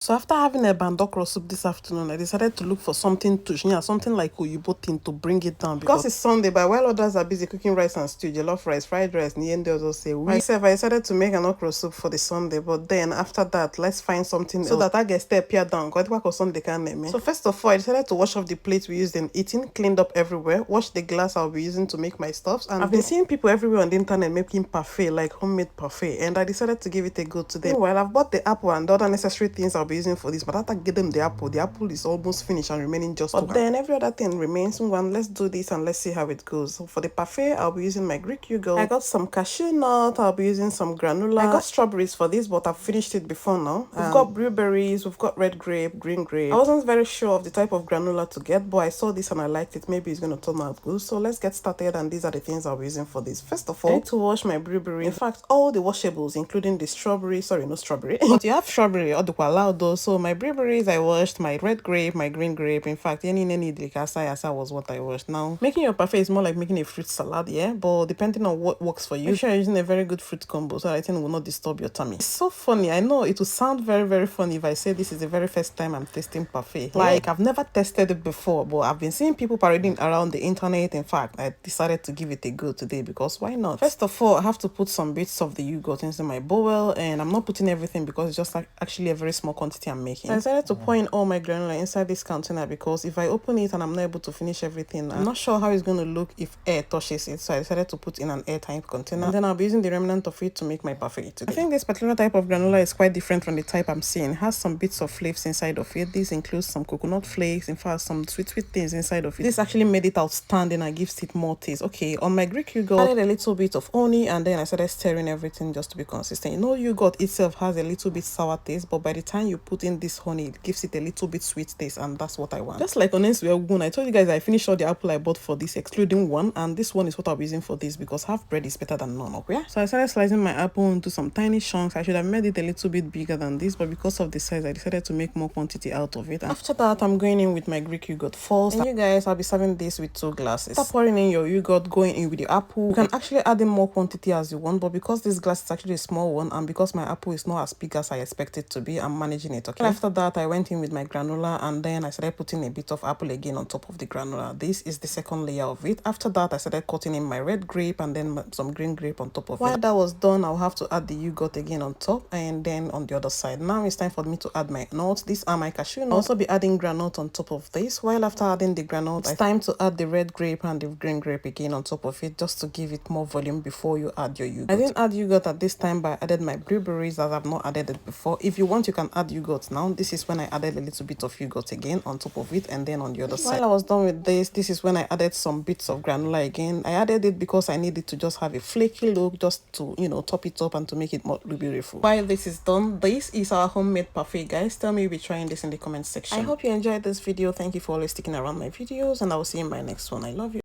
So after having a bandokro soup this afternoon, I decided to look for something to something like Oyibo thing to bring it down because it's Sunday. But while others are busy cooking rice and stew, jollof rice, fried rice, and the others say myself, I decided to make an okra soup for the Sunday. But then after that, let's find something so that I get step here down. Sunday can name. So first of all, I decided to wash off the plates we used in eating, cleaned up everywhere, wash the glass I'll be using to make my stuffs. And I've been seeing people everywhere on the internet making parfait, like homemade parfait, and I decided to give it a go today. Meanwhile, I've bought the apple and the other necessary things I'll be using for this, but after get them the apple is almost finished and remaining just but then every other thing remains. One, let's do this and let's see how it goes. So for the parfait, I'll be using my Greek yogurt. I got some cashew nut, I'll be using some granola. I got strawberries for this, but I've finished it before now. We've got blueberries, we've got red grape, green grape. I wasn't very sure of the type of granola to get, but I saw this and I liked it. Maybe it's going to turn out good. So let's get started, and these are the things I'll be using for this. First of all, I need to wash my blueberry. In fact, all the washables, including the strawberry, sorry, no strawberry, but you have strawberry or the kwalao. So my blueberries I washed, my red grape, my green grape. In fact, any delicasa was what I washed. Now, making your parfait is more like making a fruit salad, yeah? But depending on what works for you, make sure you're using a very good fruit combo so I think it will not disturb your tummy. It's so funny. I know it will sound very, very funny if I say this is the very first time I'm tasting parfait. Like, I've never tested it before, but I've been seeing people parading around the internet. In fact, I decided to give it a go today because why not? First of all, I have to put some bits of the yogurt into my bowl, and I'm not putting everything because it's just like actually a very small quantity I'm making. So I decided to pour in all my granola inside this container because if I open it and I'm not able to finish everything, I'm not sure how it's going to look if air touches it. So I decided to put in an airtight container, and then I'll be using the remnant of it to make my parfait today. I think this particular type of granola is quite different from the type I'm seeing. It has some bits of flakes inside of it. This includes some coconut flakes, in fact some sweet things inside of it. This actually made it outstanding and gives it more taste. Okay, on my Greek yogurt, I added a little bit of honey, and then I started stirring everything just to be consistent. You know, yogurt itself has a little bit sour taste, but by the time you put in this honey, it gives it a little bit sweet taste, and that's what I want. Just like on Instagram, I told you guys I finished all the apple I bought for this, excluding one, and this one is what I'll be using for this because half bread is better than none. Okay, so I started slicing my apple into some tiny chunks. I should have made it a little bit bigger than this, but because of the size, I decided to make more quantity out of it. And after that, I'm going in with my Greek yogurt first. And you guys, I'll be serving this with 2 glasses. After pouring in your yogurt, going in with the apple, you can actually add in more quantity as you want, but because this glass is actually a small one, and because my apple is not as big as I expect it to be, I'm managing it. Okay. And after that, I went in with my granola, and then I started putting a bit of apple again on top of the granola. This is the second layer of it. After that, I started cutting in my red grape and then some green grape on top of it. While that was done, I'll have to add the yogurt again on top, and then on the other side. Now it's time for me to add my nuts. These are my cashew nuts. I'll also be adding granite on top of this. While after adding the granite, it's time to add the red grape and the green grape again on top of it, just to give it more volume before you add your yogurt. I didn't add yogurt at this time, but I added my blueberries as I've not added it before. If you want, you can add yogurt now. This is when I added a little bit of yogurt again on top of it, and then on the other side. While I was done with this is when I added some bits of granola again. I added it because I needed to just have a flaky look, just to, top it up and to make it more beautiful. While this is done, this is our homemade parfait, guys. Tell me you'll be trying this in the comment section. I hope you enjoyed this video. Thank you for always sticking around my videos, and I will see you in my next one. I love you.